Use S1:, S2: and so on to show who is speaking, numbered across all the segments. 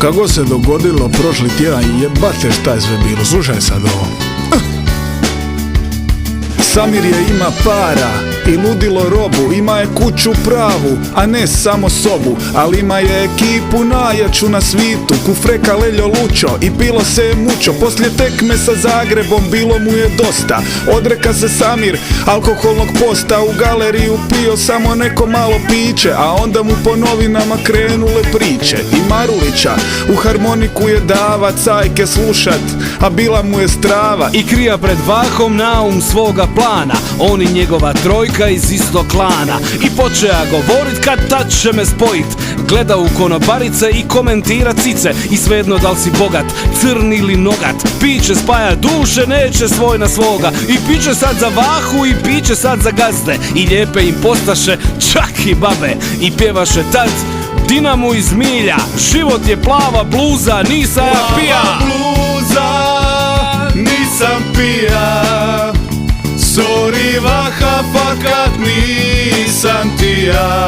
S1: Kako se dogodilo prošli tjedan, jebate šta je sve bilo, slušaj sad ovo. Samir je ima para i ludilo robu, ima je kuću pravu, a ne samo sobu, ali ima je ekipu najjaču na svitu, Kufreka, Leljo, Lučo i pilo se je mučo. Poslije tekme sa Zagrebom bilo mu je dosta, odreka se Samir alkoholnog posta, u galeriju pio samo neko malo piće, a onda mu po novinama krenule priče. I Marulića u harmoniku je dava cajke slušat, a bila mu je strava.
S2: I krija pred Vahom naum svoga plana, on i njegova trojka iz istog klana. I počeja govorit kad tad će me spojit, gleda u konobarice i komentira cice. I svejedno da li si bogat, crn ili nogat, piće spaja duše, neće svoj na svoga. I piće sad za Vahu i piće sad za gazde, i lijepe im postaše čak i babe. I pjevaše tad Dinamu iz milja, život je plava bluza, nisam ja pija.
S1: Nisam pija, sorry Vaha, fakat nisam ti ja.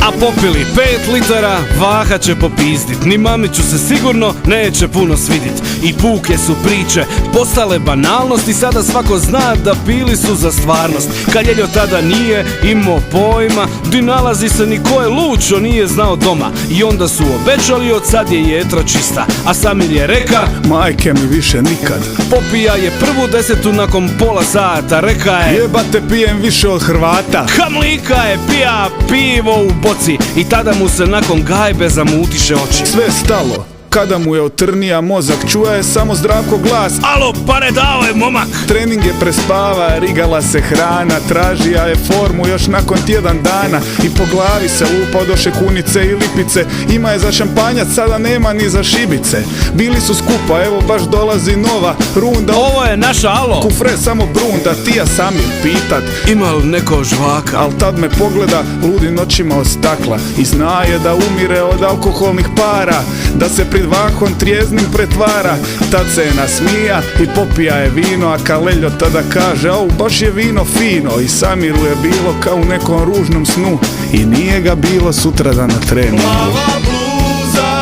S2: A popili 5 litara, Vaha će popizdit, ni mamiću se sigurno neće puno svidit. I puke su priče postale banalnost i sada svako zna da pili su za stvarnost. Kad Ljeljo tada nije imao pojma di nalazi se, ni ko je Lučo nije znao doma. I onda su obećali od sad je jetra čista, a Samir je reka
S1: majke mi više nikad.
S2: Popija je prvu desetu nakon pola sata, reka je
S1: jebate pijem više od Hrvata.
S2: Hamlika je pija pivo u boci i tada mu se nakon gajbe zamutiše oči.
S1: Sve stalo kada mu je otrnija mozak, čuja je samo Zdravko glas:
S2: alo, pare dao je momak.
S1: Trening je prespava, rigala se hrana, tražija je formu još nakon tjedan dana. I po glavi se lupa od ošekunice i lipice, ima je za šampanjac, sada nema ni za šibice. Bili su skupa, evo baš dolazi nova runda.
S2: Ovo je naša alo.
S1: Kufre samo brunda, tija Samir pitat
S2: ima li neko žvaka.
S1: Al tad me pogleda ludim očima od stakla i zna je da umire od alkoholnih para, da se pred Vahom trijeznim pretvara. Tad se je nasmija i popija je vino, a kad Leljo tada kaže au baš je vino fino. I Samiru je bilo kao u nekom ružnom snu i nije ga bilo sutra da na treningu.
S3: Plava bluza,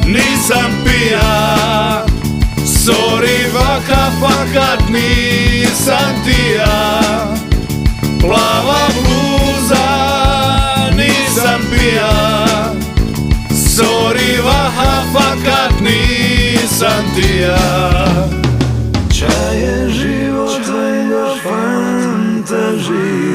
S3: nisam pija, sorry Vaha, fakat nisam ti ja. Plava bluza, nisam pija, sorry Vaha, fakat nisam ti ja. Čaj je život, tvojna fantazija.